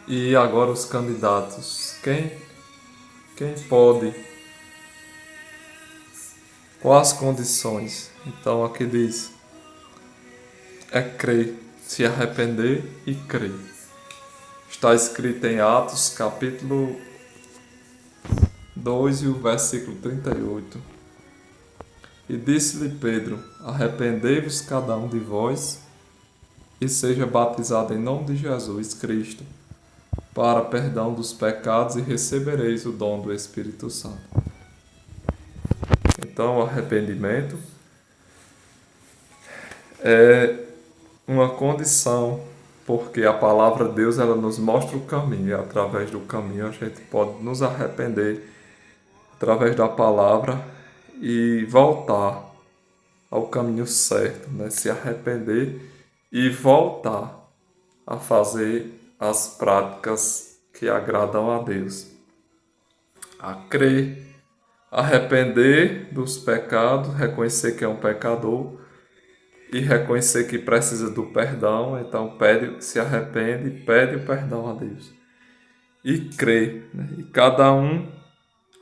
E agora os candidatos. Quem pode? Quais as condições? Então aqui diz: é crer, se arrepender e crer. Está escrito em Atos, capítulo 2 e o versículo 38. E disse-lhe Pedro: arrependei-vos cada um de vós e seja batizado em nome de Jesus Cristo, para perdão dos pecados, e recebereis o dom do Espírito Santo. Então, o arrependimento é uma condição, porque a palavra de Deus ela nos mostra o caminho, e através do caminho a gente pode nos arrepender através da palavra e voltar ao caminho certo, né? Se arrepender e voltar a fazer as práticas que agradam a Deus. A crer, arrepender dos pecados, reconhecer que é um pecador e reconhecer que precisa do perdão, então se arrepende e pede o perdão a Deus. E crê, né? E cada um,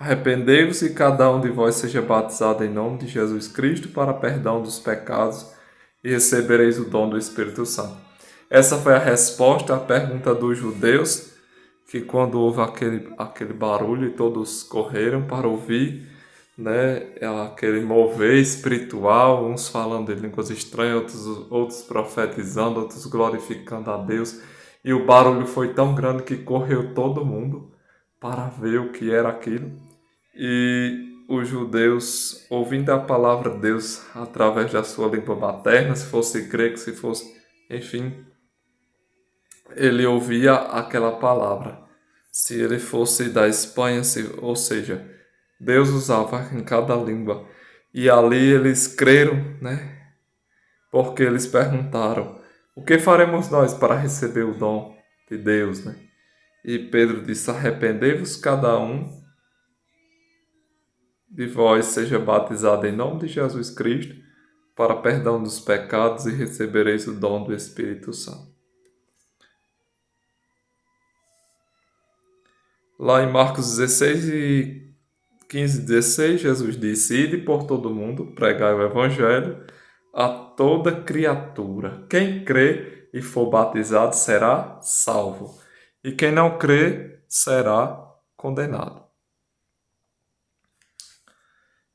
arrependei-vos e cada um de vós seja batizado em nome de Jesus Cristo para perdão dos pecados e recebereis o dom do Espírito Santo. Essa foi a resposta à pergunta dos judeus, que quando houve aquele barulho e todos correram para ouvir, né, aquele mover espiritual, uns falando em línguas estranhas, outros profetizando, outros glorificando a Deus. E o barulho foi tão grande que correu todo mundo para ver o que era aquilo. E os judeus, ouvindo a palavra de Deus através da sua língua materna, se fosse grego, se fosse, enfim, ele ouvia aquela palavra. Se ele fosse da Espanha, ou seja, Deus usava em cada língua. E ali eles creram, né? Porque eles perguntaram: o que faremos nós para receber o dom de Deus, né? E Pedro disse: arrependei-vos cada um de vós seja batizado em nome de Jesus Cristo para perdão dos pecados e recebereis o dom do Espírito Santo. Lá em Marcos 16 e 15 e 16, Jesus disse: ide por todo mundo, pregai o Evangelho a toda criatura. Quem crê e for batizado será salvo, e quem não crê será condenado.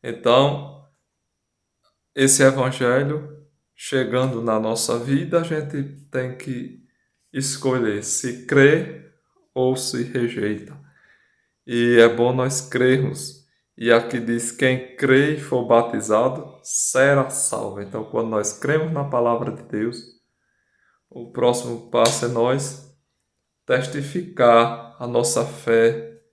Então, esse Evangelho, chegando na nossa vida, a gente tem que escolher se crê ou se rejeita. E é bom nós crermos. E aqui diz: quem crê e for batizado será salvo. Então, quando nós cremos na palavra de Deus, o próximo passo é nós testificar a nossa fé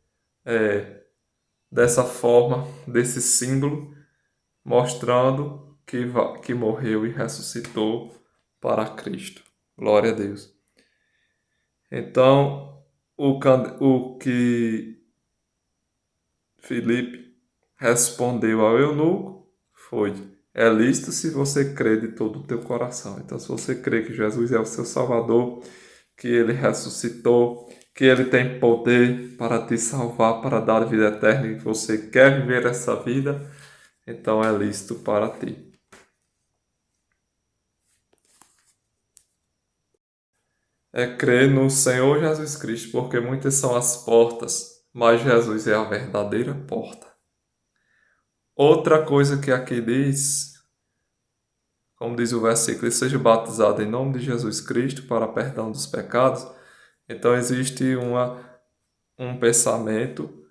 dessa forma, desse símbolo, mostrando que morreu e ressuscitou para Cristo. Glória a Deus. Então, o que Filipe respondeu ao eunuco foi: é lícito se você crê de todo o teu coração. Então, se você crê que Jesus é o seu Salvador, que ele ressuscitou, que ele tem poder para te salvar, para dar vida eterna, e você quer viver essa vida, então é lícito para ti. É crer no Senhor Jesus Cristo, porque muitas são as portas, mas Jesus é a verdadeira porta. Outra coisa que aqui diz, como diz o versículo: seja batizado em nome de Jesus Cristo para perdão dos pecados. Então existe um pensamento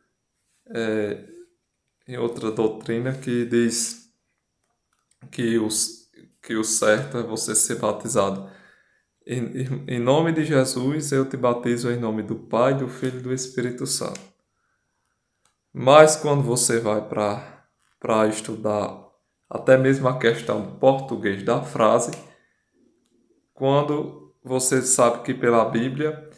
em outra doutrina que diz que, que o certo é você ser batizado. Em nome de Jesus, eu te batizo em nome do Pai, do Filho e do Espírito Santo. Mas quando você vai para estudar até mesmo a questão do português da frase, quando você sabe que pela Bíblia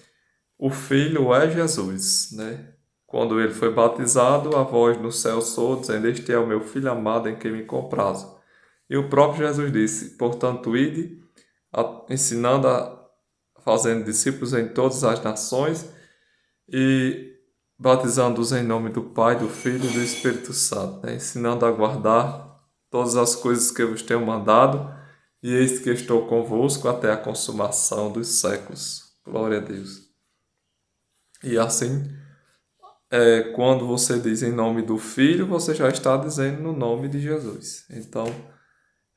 o Filho é Jesus, né? Quando ele foi batizado, a voz no céu soou dizendo: este é o meu Filho amado em quem me comprazo. E o próprio Jesus disse: portanto, ide, ensinando fazendo discípulos em todas as nações e batizando-os em nome do Pai, do Filho e do Espírito Santo, né? Ensinando a guardar todas as coisas que eu vos tenho mandado, e eis que estou convosco até a consumação dos séculos. Glória a Deus. E assim, quando você diz em nome do Filho, você já está dizendo no nome de Jesus. Então,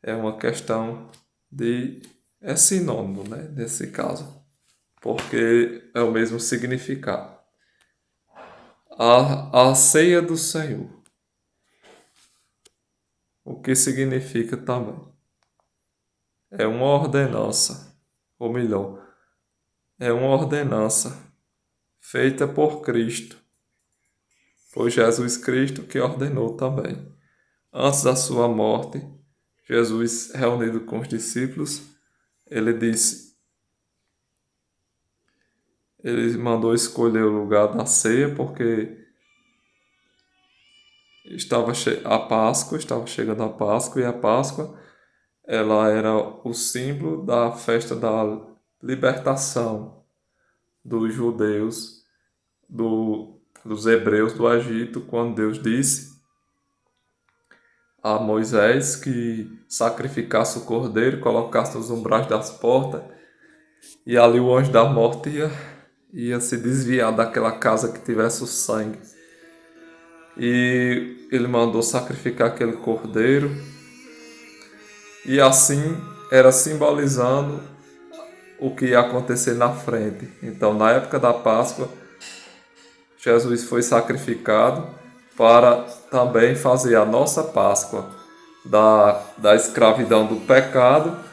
é uma questão de... é sinônimo, né? Nesse caso, porque é o mesmo significado. A ceia do Senhor. O que significa também? É uma ordenança, ou melhor, é uma ordenança feita por Cristo. Foi Jesus Cristo que ordenou também. Antes da sua morte, Jesus, reunido com os discípulos, ele mandou escolher o lugar da ceia porque estava estava chegando a Páscoa, e a Páscoa ela era o símbolo da festa da libertação dos judeus, dos hebreus do Egito, quando Deus disse a Moisés que sacrificasse o cordeiro, colocasse nos umbrais das portas, e ali o anjo da morte ia se desviar daquela casa que tivesse o sangue. E ele mandou sacrificar aquele cordeiro, e assim era simbolizando o que ia acontecer na frente. Então, na época da Páscoa, Jesus foi sacrificado para também fazer a nossa Páscoa da escravidão do pecado,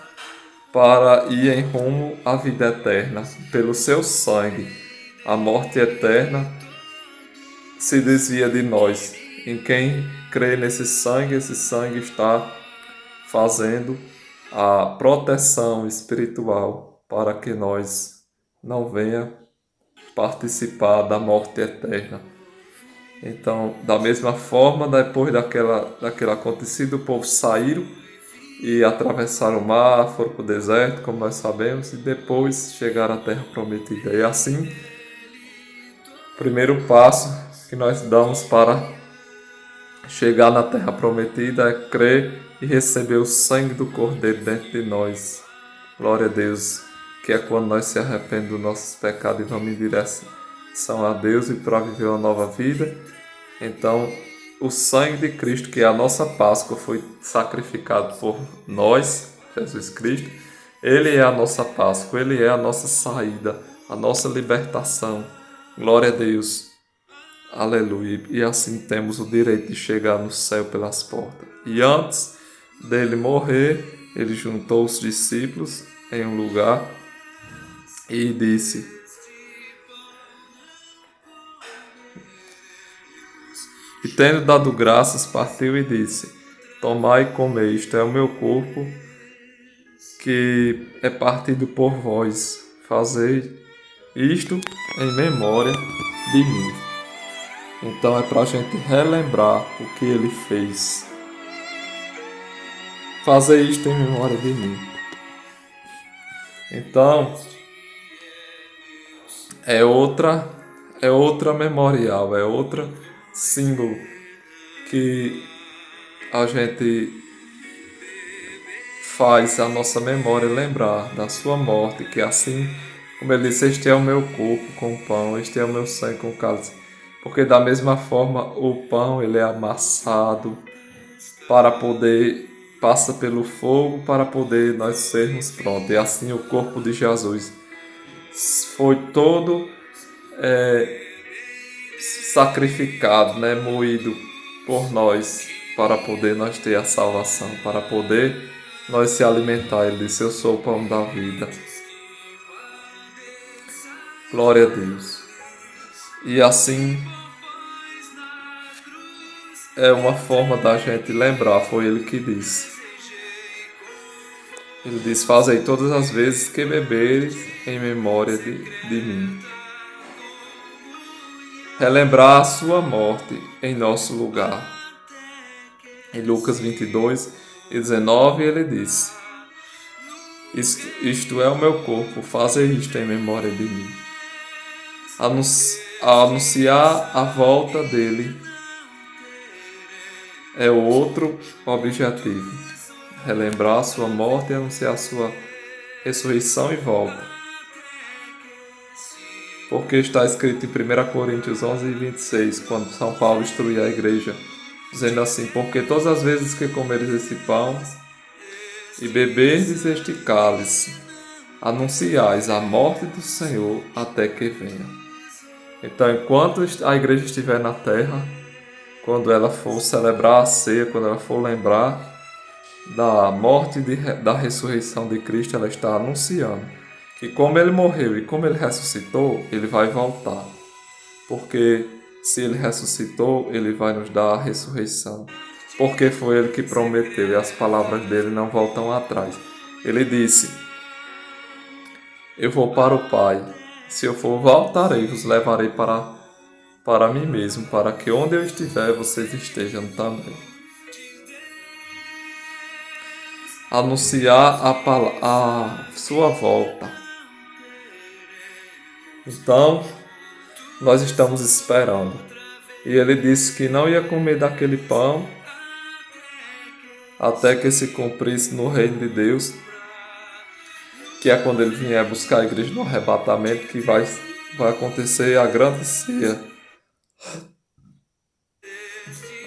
para ir em rumo à vida eterna. Pelo seu sangue, a morte eterna se desvia de nós. Em quem crê nesse sangue, esse sangue está fazendo a proteção espiritual para que nós não venha participar da morte eterna. Então, da mesma forma, depois daquele acontecido, o povo saíram e atravessaram o mar, foram para o deserto, como nós sabemos, e depois chegaram à Terra Prometida. E assim, o primeiro passo que nós damos para chegar na Terra Prometida é crer e receber o sangue do Cordeiro dentro de nós. Glória a Deus, que é quando nós se arrependemos dos nossos pecados e vamos em direção a Deus e para viver uma nova vida. Então, o sangue de Cristo, que é a nossa Páscoa, foi sacrificado por nós, Jesus Cristo. Ele é a nossa Páscoa, Ele é a nossa saída, a nossa libertação. Glória a Deus. Aleluia. E assim temos o direito de chegar no céu pelas portas. E antes dele morrer, ele juntou os discípulos em um lugar e disse: e tendo dado graças, partiu e disse: tomai e comei, isto é o meu corpo, que é partido por vós. Fazei isto em memória de mim. Então é para a gente relembrar o que ele fez. Fazer isto em memória de mim. Então, é outra memorial, é outra símbolo que a gente faz a nossa memória lembrar da sua morte, que assim, como ele disse, este é o meu corpo com o pão, este é o meu sangue com o cálice. Porque da mesma forma o pão ele é amassado para poder, passa pelo fogo para poder nós sermos prontos. E assim o corpo de Jesus foi todo sacrificado, né, moído por nós, para poder nós ter a salvação, para poder nós se alimentar. Ele disse: eu sou o pão da vida. Glória a Deus. E assim é uma forma da gente lembrar, foi ele que disse. Ele disse: fazei todas as vezes que beberes em memória de mim. Relembrar a sua morte em nosso lugar. Em Lucas 22 e 19 ele disse: isto é o meu corpo, fazei isto em memória de mim. a anunciar a volta dele é o outro objetivo. Relembrar a sua morte e anunciar a sua ressurreição e volta. Porque está escrito em 1 Coríntios 11:26, quando São Paulo instrui a igreja, dizendo assim: porque todas as vezes que comeres esse pão e beberdes este cálice, anunciais a morte do Senhor até que venha. Então, enquanto a igreja estiver na terra, quando ela for celebrar a ceia, quando ela for lembrar da morte e da ressurreição de Cristo, ela está anunciando que como ele morreu e como ele ressuscitou, ele vai voltar. Porque se ele ressuscitou, ele vai nos dar a ressurreição. Porque foi ele que prometeu e as palavras dele não voltam atrás. Ele disse: eu vou para o Pai. Se eu for, voltarei, vos levarei para mim mesmo, para que onde eu estiver, vocês estejam também. Anunciar a sua volta. Então, nós estamos esperando. E ele disse que não ia comer daquele pão até que se cumprisse no reino de Deus, que é quando ele vier buscar a igreja no arrebatamento, que vai acontecer a grande ceia,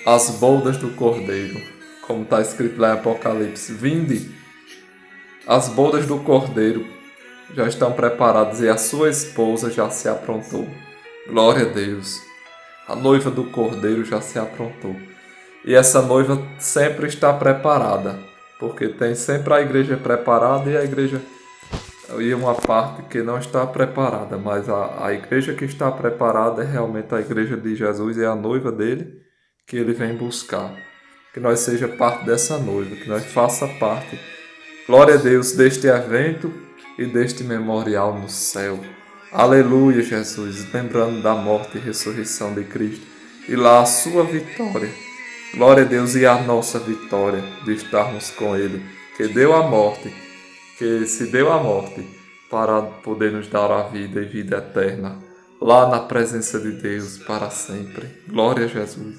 as bodas do Cordeiro, como está escrito lá em Apocalipse. Vinde, as bodas do Cordeiro já estão preparadas e a sua esposa já se aprontou. Glória a Deus. A noiva do Cordeiro já se aprontou. E essa noiva sempre está preparada, porque tem sempre a igreja preparada e a igreja e uma parte que não está preparada, mas a igreja que está preparada é realmente a igreja de Jesus, é a noiva dele que ele vem buscar. Que nós seja parte dessa noiva, que nós faça parte, glória a Deus, deste evento e deste memorial no céu. Aleluia, Jesus, lembrando da morte e ressurreição de Cristo e lá a sua vitória. Glória a Deus e a nossa vitória de estarmos com Ele, que deu a morte, que se deu a morte para poder nos dar a vida e vida eterna, lá na presença de Deus para sempre. Glória a Jesus.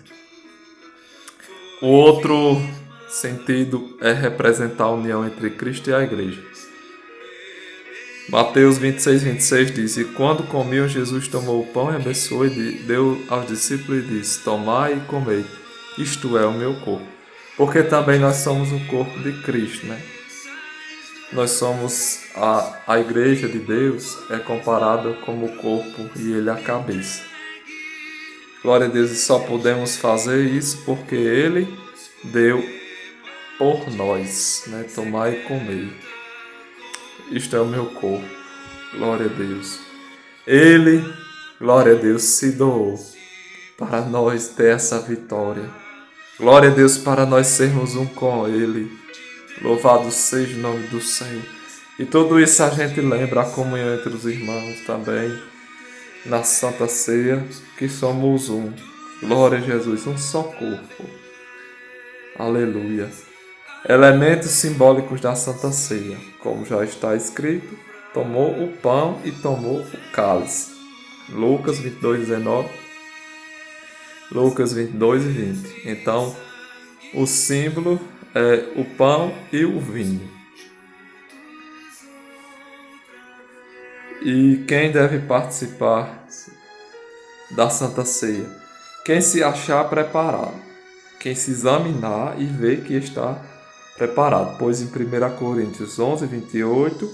O outro sentido é representar a união entre Cristo e a igreja. Mateus 26:26 diz: e quando comiam, Jesus tomou o pão e abençoou e deu aos discípulos e disse: tomai e comei, isto é o meu corpo. Porque também nós somos o corpo de Cristo, né? Nós somos a igreja de Deus, é comparada como o corpo e ele a cabeça. Glória a Deus, e só podemos fazer isso porque ele deu por nós, né? Tomai e comei. Isto é o meu corpo. Glória a Deus. Ele, glória a Deus, se doou para nós ter essa vitória. Glória a Deus, para nós sermos um com Ele. Louvado seja o nome do Senhor. E tudo isso a gente lembra a comunhão entre os irmãos também, na Santa Ceia, que somos um. Glória a Jesus, um só corpo. Aleluia. Elementos simbólicos da Santa Ceia, como já está escrito, tomou o pão e tomou o cálice. Lucas 22:19, Lucas 22:20. Então, o símbolo é o pão e o vinho. E quem deve participar da Santa Ceia? Quem se achar preparado, quem se examinar e ver que está preparado. Pois em 1 Coríntios 11:28,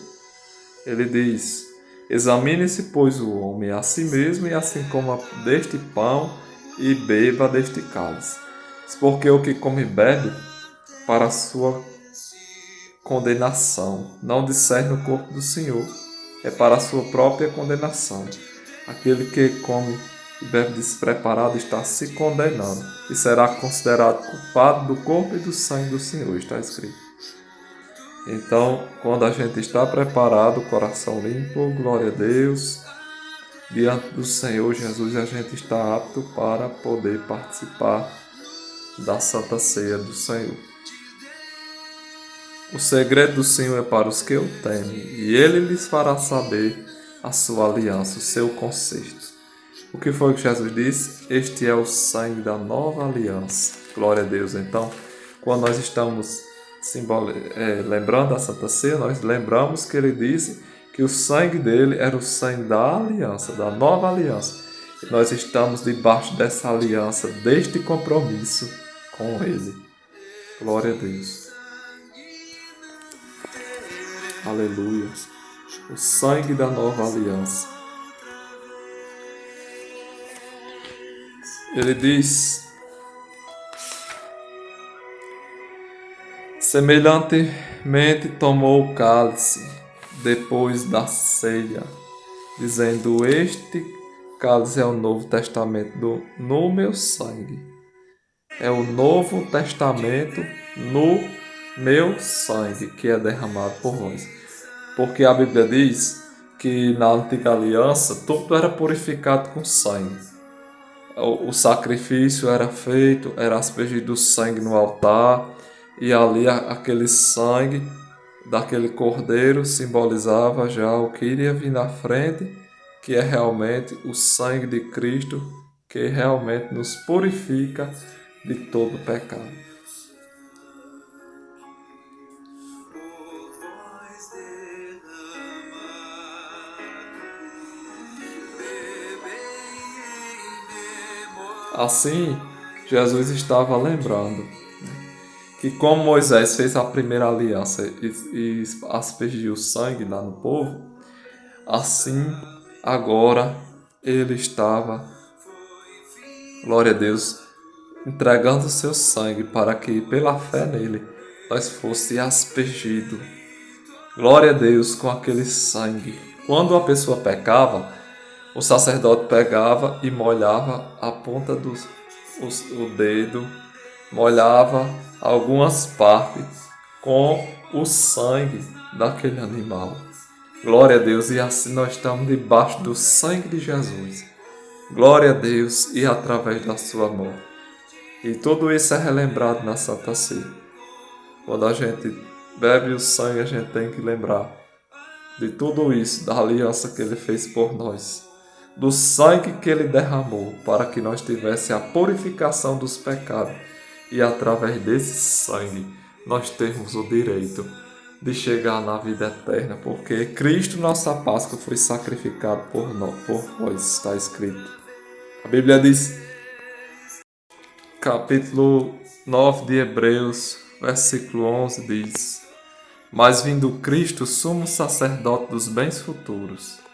ele diz: examine-se, pois, o homem a si mesmo, e assim coma deste pão e beba deste cálice. Porque o que come e bebe, para a sua condenação, não discerne o corpo do Senhor, é para a sua própria condenação. Aquele que come e bebe despreparado está se condenando e será considerado culpado do corpo e do sangue do Senhor, está escrito. Então, quando a gente está preparado, coração limpo, glória a Deus, diante do Senhor Jesus, a gente está apto para poder participar da Santa Ceia do Senhor. O segredo do Senhor é para os que o temem, e Ele lhes fará saber a sua aliança, o seu conserto. O que foi que Jesus disse? Este é o sangue da nova aliança. Glória a Deus. Então, quando nós estamos lembrando da Santa Ceia, nós lembramos que ele disse que o sangue dele era o sangue da aliança, da nova aliança. E nós estamos debaixo dessa aliança, deste compromisso com ele. Glória a Deus. Aleluia. O sangue da nova aliança. Ele diz: semelhantemente tomou o cálice depois da ceia, dizendo: este cálice é o novo testamento no meu sangue. É o novo testamento no meu sangue que é derramado por vós. Porque a Bíblia diz que na antiga aliança tudo era purificado com sangue. O sacrifício era feito, era aspergido o sangue no altar, e ali aquele sangue daquele cordeiro simbolizava já o que iria vir na frente, que é realmente o sangue de Cristo, que realmente nos purifica de todo pecado. Assim, Jesus estava lembrando que como Moisés fez a primeira aliança e aspergiu sangue lá no povo, assim agora ele estava, glória a Deus, entregando o seu sangue para que pela fé nele nós fosse aspergido. Glória a Deus com aquele sangue. Quando a pessoa pecava, o sacerdote pegava e molhava a ponta do dedo, molhava algumas partes com o sangue daquele animal. Glória a Deus, e assim nós estamos debaixo do sangue de Jesus. Glória a Deus, e através da sua morte. E tudo isso é relembrado na Santa Ceia. Quando a gente bebe o sangue, a gente tem que lembrar de tudo isso, da aliança que ele fez por nós, do sangue que ele derramou para que nós tivéssemos a purificação dos pecados, e através desse sangue nós temos o direito de chegar na vida eterna, porque Cristo, nossa Páscoa, foi sacrificado por nós, está escrito. A Bíblia diz, capítulo 9 de Hebreus, versículo 11, diz: mas vindo Cristo, sumo sacerdote dos bens futuros,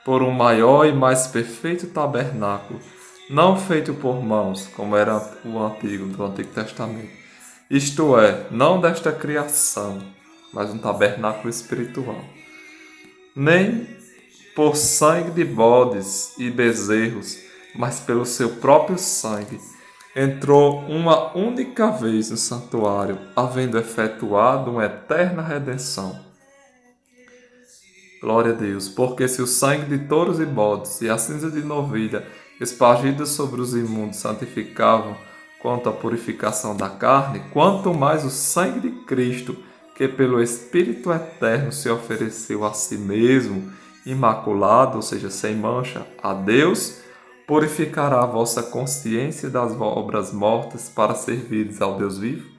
por um maior e mais perfeito tabernáculo, não feito por mãos, como era o antigo, do Antigo Testamento, isto é, não desta criação, mas um tabernáculo espiritual, nem por sangue de bodes e bezerros, mas pelo seu próprio sangue, entrou uma única vez no santuário, havendo efetuado uma eterna redenção. Glória a Deus, porque se o sangue de touros e bodes e a cinza de novilha espargidas sobre os imundos santificavam quanto à purificação da carne, quanto mais o sangue de Cristo, que pelo Espírito Eterno se ofereceu a si mesmo, imaculado, ou seja, sem mancha, a Deus, purificará a vossa consciência das obras mortas para servires ao Deus vivo?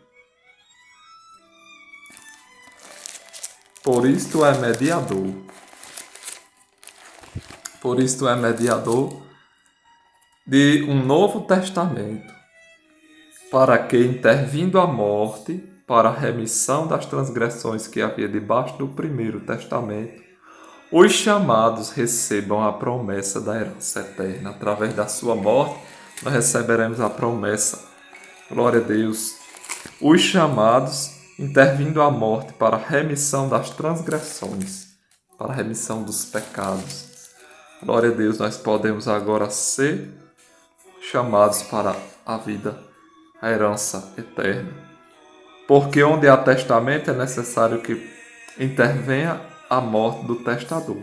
Por isto é mediador. Por isto é mediador de um novo testamento, para que, intervindo a morte, para a remissão das transgressões que havia debaixo do primeiro testamento, os chamados recebam a promessa da herança eterna. Através da sua morte, nós receberemos a promessa. Glória a Deus. Os chamados, intervindo a morte para a remissão das transgressões, para a remissão dos pecados. Glória a Deus, nós podemos agora ser chamados para a vida, a herança eterna. Porque onde há testamento é necessário que intervenha a morte do testador.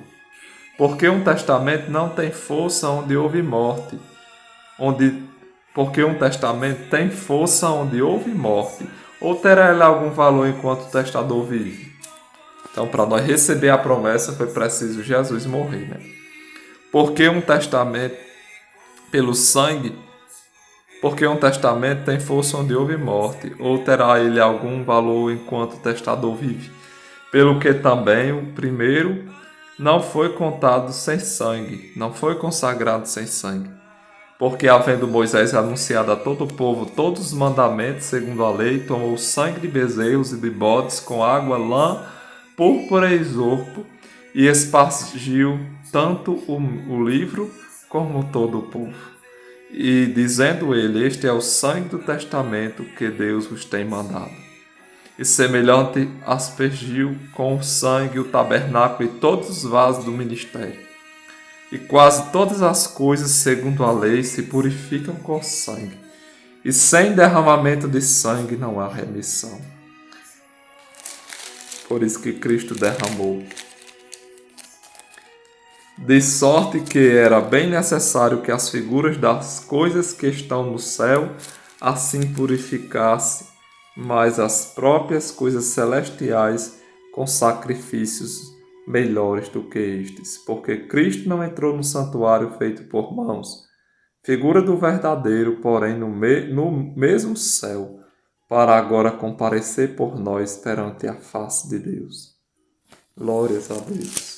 Porque um testamento não tem força onde houve morte. Porque um testamento tem força onde houve morte. Ou terá ele algum valor enquanto o testador vive? Então, para nós receber a promessa, foi preciso Jesus morrer, né? Porque um testamento pelo sangue, porque um testamento tem força onde houve morte, ou terá ele algum valor enquanto o testador vive? Pelo que também o primeiro não foi contado sem sangue, não foi consagrado sem sangue. Porque, havendo Moisés anunciado a todo o povo todos os mandamentos segundo a lei, tomou sangue de bezerros e de bodes com água, lã, púrpura e isopo, e espargiu tanto o livro como todo o povo. E dizendo ele: Este é o sangue do testamento que Deus vos tem mandado. E semelhante aspergiu com o sangue o tabernáculo e todos os vasos do ministério. E quase todas as coisas, segundo a lei, se purificam com sangue. E sem derramamento de sangue não há remissão. Por isso que Cristo derramou. De sorte que era bem necessário que as figuras das coisas que estão no céu assim purificassem, mas as próprias coisas celestiais com sacrifícios melhores do que estes, porque Cristo não entrou no santuário feito por mãos, figura do verdadeiro, porém no mesmo céu, para agora comparecer por nós perante a face de Deus. Glórias a Deus.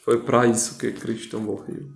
Foi para isso que Cristo morreu.